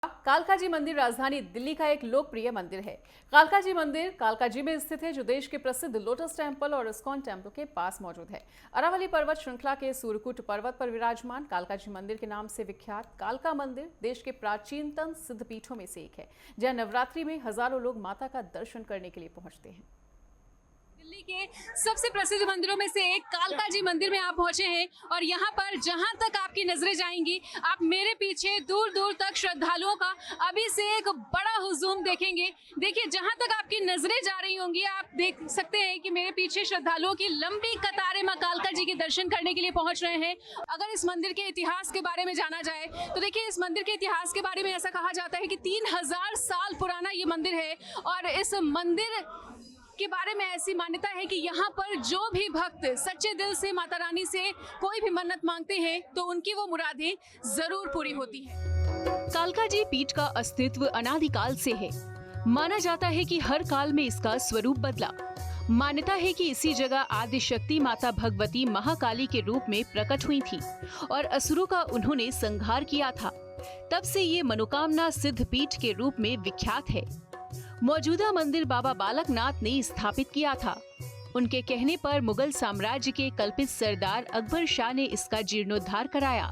कालकाजी मंदिर राजधानी दिल्ली का एक लोकप्रिय मंदिर है। कालकाजी मंदिर कालकाजी में स्थित है, जो देश के प्रसिद्ध लोटस टेम्पल और इस्कॉन टेम्पल के पास मौजूद है। अरावली पर्वत श्रृंखला के सूर्यकूट पर्वत पर विराजमान कालकाजी मंदिर के नाम से विख्यात कालका मंदिर देश के प्राचीनतम सिद्धपीठों में से एक है, जहां नवरात्रि में हजारों लोग माता का दर्शन करने के लिए पहुंचते हैं। दिल्ली के सबसे प्रसिद्ध मंदिरों में से एक कालका जी मंदिर में आप पहुंचे हैं और यहाँ पर जहाँ तक आपकी नजरें जाएंगी, आप मेरे पीछे दूर दूर तक श्रद्धालुओं का अभी से एक बड़ा हुजूम देखेंगे। देखिए, जहाँ तक आपकी नजरें जा रही होंगी, आप देख सकते हैं कि मेरे पीछे श्रद्धालुओं की लंबी कतारें मां कालका जी के दर्शन करने के लिए पहुंच रहे हैं। अगर इस मंदिर के इतिहास के बारे में जाना जाए तो देखिए, इस मंदिर के इतिहास के बारे में ऐसा कहा जाता है कि 3000 साल पुराना ये मंदिर है और इस मंदिर के बारे में ऐसी मान्यता है कि यहाँ पर जो भी भक्त सच्चे दिल से माता रानी से कोई भी मन्नत मांगते हैं तो उनकी वो मुरादें जरूर पूरी होती हैं। कालका जी पीठ का अस्तित्व अनादिकाल से है। माना जाता है कि हर काल में इसका स्वरूप बदला। मान्यता है कि इसी जगह आदि शक्ति माता भगवती महाकाली के रूप में प्रकट हुई थी और असुरों का उन्होंने संहार किया था। तब से ये मनोकामना सिद्ध पीठ के रूप में विख्यात है। मौजूदा मंदिर बाबा बालकनाथ ने स्थापित किया था। उनके कहने पर मुगल साम्राज्य के कल्पित सरदार अकबर शाह ने इसका जीर्णोद्धार कराया।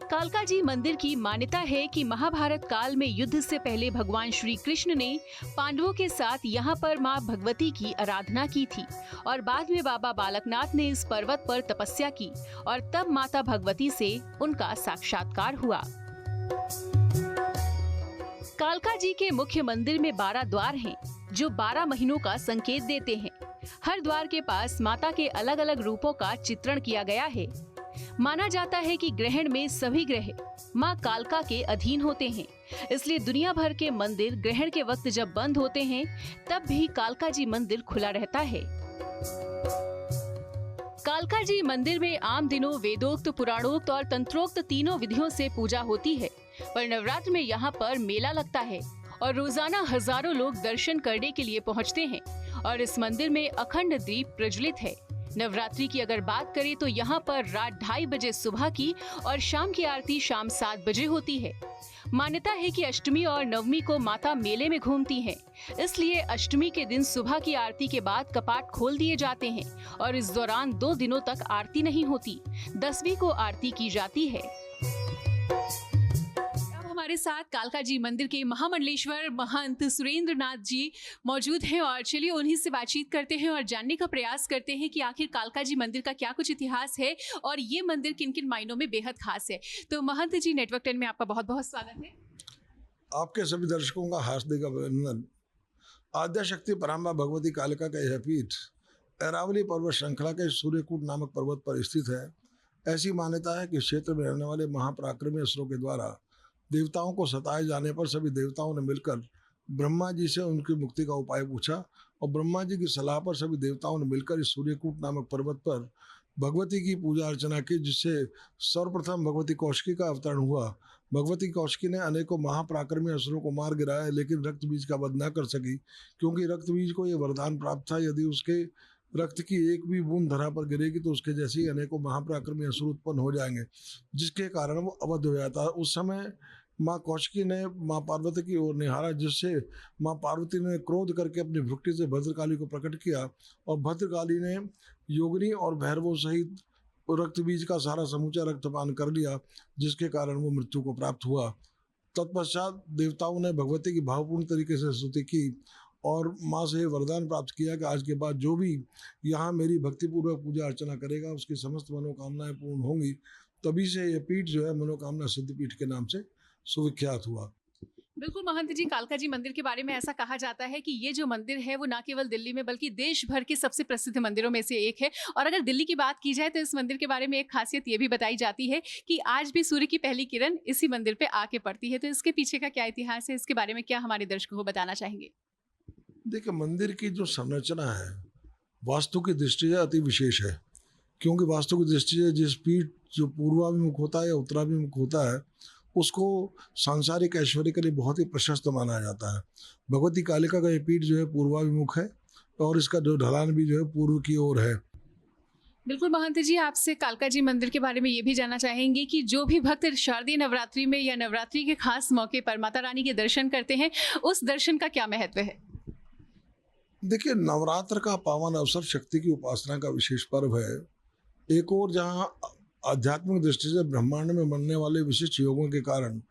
कालका जी मंदिर की मान्यता है कि महाभारत काल में युद्ध से पहले भगवान श्री कृष्ण ने पांडवों के साथ यहाँ पर मां भगवती की आराधना की थी और बाद में बाबा बालकनाथ ने इस पर्वत पर तपस्या की और तब माता भगवती से उनका साक्षात्कार हुआ। कालका जी के मुख्य मंदिर में 12 द्वार हैं, जो 12 महीनों का संकेत देते हैं। हर द्वार के पास माता के अलग अलग रूपों का चित्रण किया गया है। माना जाता है कि ग्रहण में सभी ग्रह मां कालका के अधीन होते हैं, इसलिए दुनिया भर के मंदिर ग्रहण के वक्त जब बंद होते हैं तब भी कालका जी मंदिर खुला रहता है। कालका जी मंदिर में आम दिनों वेदोक्त, पुराणोक्त और तंत्रोक्त तीनों विधियों से पूजा होती है, पर नवरात्र में यहाँ पर मेला लगता है और रोजाना हजारों लोग दर्शन करने के लिए पहुँचते हैं और इस मंदिर में अखंड दीप प्रज्वलित है। नवरात्रि की अगर बात करें तो यहाँ पर रात 2:30 बजे सुबह की और शाम की आरती शाम 7 बजे होती है। मान्यता है कि अष्टमी और नवमी को माता मेले में घूमती हैं, इसलिए अष्टमी के दिन सुबह की आरती के बाद कपाट खोल दिए जाते हैं और इस दौरान 2 दिनों तक आरती नहीं होती। 10वीं को आरती की जाती है। हमारे साथ कालका जी मंदिर के महामंडलेश्वर महंत सुरेंद्र नाथ जी मौजूद हैं और चलिए उन्हीं से बातचीत करते हैं और जानने का प्रयास करते हैं कि आखिर कालका जी मंदिर का क्या कुछ इतिहास है और ये मंदिर किन किन मायनों में बेहद खास है। तो महंत जी, नेटवर्क 10 में आपका बहुत बहुत स्वागत है। आपके सभी दर्शकों का हार्दिक अभिनंदन। आद्या शक्ति पराम्बा भगवती कालिका का यह पीठ अरावली पर्वत श्रृंखला के सूर्यकूट नामक पर्वत पर स्थित है। ऐसी मान्यता है कि क्षेत्र में रहने वाले महापराक्रमी असुरों के द्वारा देवताओं को सताए जाने पर सभी देवताओं ने मिलकर ब्रह्मा जी से उनकी मुक्ति का उपाय पूछा और ब्रह्मा जी की सलाह पर सभी देवताओं ने मिलकर इस सूर्यकूट नामक पर्वत पर भगवती की पूजा अर्चना की, जिससे सर्वप्रथम भगवती कौशिकी का अवतरण हुआ। भगवती कौशिकी ने अनेकों महापराक्रमी असुरों को मार गिराया, लेकिन रक्त बीज का वध न कर सकी, क्योंकि रक्त बीज को यह वरदान प्राप्त था, यदि उसके रक्त की एक भी बूंद धरा पर गिरेगी तो उसके जैसे ही अनेकों महापराक्रमी असुर उत्पन्न हो जाएंगे, जिसके कारण वो अवध हो जाता है। उस समय माँ कौशिकी ने माँ पार्वती की ओर निहारा, जिससे माँ पार्वती ने क्रोध करके अपनी भ्रुकुटी से भद्रकाली को प्रकट किया और भद्रकाली ने योगिनी और भैरवों सहित रक्त बीज का सारा समूचा रक्तपान कर लिया, जिसके कारण वो मृत्यु को प्राप्त हुआ। तत्पश्चात देवताओं ने भगवती की भावपूर्ण तरीके से स्तुति की और माँ से वरदान प्राप्त किया कि आज के बाद जो भी यहाँ मेरी भक्तिपूर्वक पूजा अर्चना करेगा उसकी समस्त मनोकामनाएं पूर्ण होंगी। तभी से यह पीठ जो है मनोकामना सिद्ध पीठ के नाम से सुविख्यात हुआ। बिल्कुल महंत जी, कालका जी मंदिर के बारे में ऐसा कहा जाता है कि ये जो मंदिर है वो न केवल दिल्ली में बल्कि देश भर के सबसे प्रसिद्ध मंदिरों में से एक है। और अगर दिल्ली की बात की जाए तो इस मंदिर के बारे में एक खासियत ये भी बताई जाती है कि आज भी सूर्य की पहली किरण इसी मंदिर पे आके पड़ती है। तो इसके पीछे का क्या इतिहास है, इसके बारे में क्या हमारे दर्शकों को बताना चाहेंगे? देखिए, मंदिर की जो संरचना है वास्तु की दृष्टि से अति विशेष है, क्योंकि वास्तु की दृष्टि से जिस पीठ जो पूर्वाभिमुख होता है या उत्तराभिमुख होता है उसको सांसारिक ऐश्वर्य के लिए बहुत ही प्रशस्त माना जाता है। भगवती कालिका का ये पीठ जो है पूर्वाभिमुख है और इसका जो ढलान भी जो है पूर्व की ओर है। बिल्कुल महंत जी, आपसे कालका जी मंदिर के बारे में ये भी जानना चाहेंगे कि जो भी भक्त शारदीय नवरात्रि में या नवरात्रि के खास मौके पर माता रानी के दर्शन करते हैं, उस दर्शन का क्या महत्व है? देखिए, नवरात्र का पावन अवसर शक्ति की उपासना का विशेष पर्व है। एक और जहाँ आध्यात्मिक दृष्टि से ब्रह्मांड में बनने वाले विशिष्ट योगों के कारण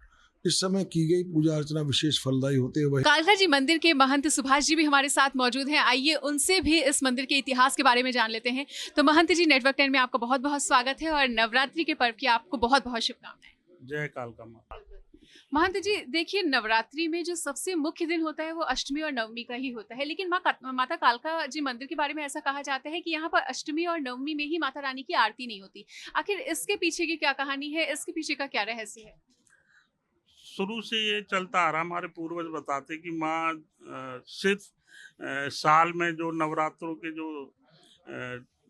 इस समय की गई पूजा अर्चना विशेष फलदायी होते हैं। वही कालका जी मंदिर के महंत सुभाष जी भी हमारे साथ मौजूद हैं। आइए उनसे भी इस मंदिर के इतिहास के बारे में जान लेते हैं। तो महंत जी, नेटवर्क 10 में आपका बहुत बहुत स्वागत है और नवरात्रि के पर्व की आपको बहुत बहुत शुभकामनाएं। जय कालका माँ। महंत जी, देखिए, नवरात्रि में जो सबसे मुख्य दिन होता है वो अष्टमी और नवमी का ही होता है, लेकिन माता कालका जी मंदिर के बारे में ऐसा कहा जाता है कि यहाँ पर अष्टमी और नवमी में ही माता रानी की आरती नहीं होती। आखिर इसके पीछे की क्या कहानी है, इसके पीछे का क्या रहस्य है? शुरू से ये चलता आ रहा, हमारे पूर्वज बताते कि माँ सिर्फ साल में जो नवरात्रों के जो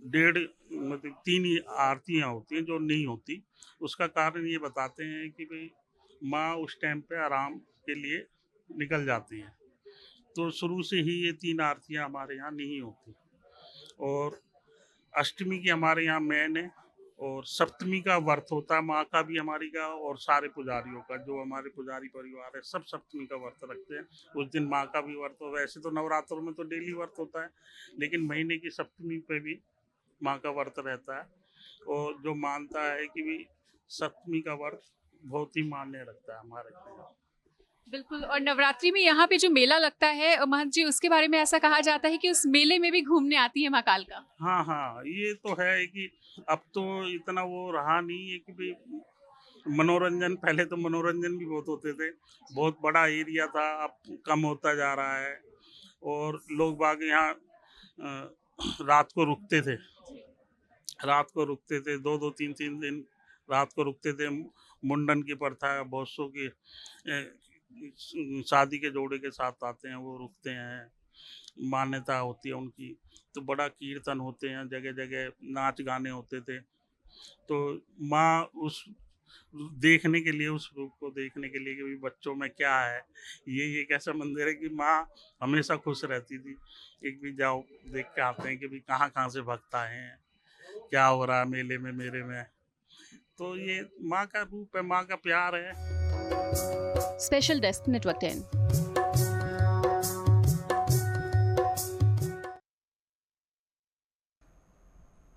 1.5 मतलब 3 ही आरतियाँ होती हैं जो नहीं होती, उसका कारण ये बताते हैं कि भाई माँ उस टाइम पे आराम के लिए निकल जाती है। तो शुरू से ही ये 3 आरतियाँ हमारे यहाँ नहीं होती और अष्टमी की हमारे यहाँ मेन है और सप्तमी का व्रत होता है माँ का भी, हमारी का और सारे पुजारियों का, जो हमारे पुजारी परिवार है सब सप्तमी का व्रत रखते हैं। उस दिन माँ का भी व्रत हो। वैसे तो नवरात्रों में तो डेली व्रत होता है, लेकिन महीने की सप्तमी पे भी माँ का व्रत रहता है और जो मानता है कि भी सप्तमी का व्रत बहुत ही मान्य रखता है हमारे यहाँ। बिल्कुल। और नवरात्रि में यहाँ पे जो मेला लगता है महंत जी, उसके बारे में ऐसा कहा जाता है कि उस मेले में भी घूमने आती है माँ कालका। हाँ हाँ, ये तो है कि अब तो इतना वो रहा नहीं है कि भाई मनोरंजन, पहले तो मनोरंजन भी बहुत होते थे, बहुत बड़ा एरिया था, अब कम होता जा रहा है और लोग बाग यहाँ रात को रुकते थे, रात को रुकते थे 2-2 3-3 दिन रात को रुकते थे। मुंडन की प्रथा है, बहुत सौ की शादी के जोड़े के साथ आते हैं, वो रुकते हैं, मान्यता होती है उनकी। तो बड़ा कीर्तन होते हैं, जगह जगह नाच गाने होते थे। तो माँ उस देखने के लिए, उस रूप को देखने के लिए कि भाई बच्चों में क्या है, ये एक ऐसा मंदिर है कि माँ हमेशा खुश रहती थी। एक भी जाओ देख के आते हैं कि भाई कहाँ कहाँ से भक्त आए हैं, क्या हो रहा है मेले में मेरे में। तो ये माँ का रूप है, माँ का प्यार है। Special desk, network 10।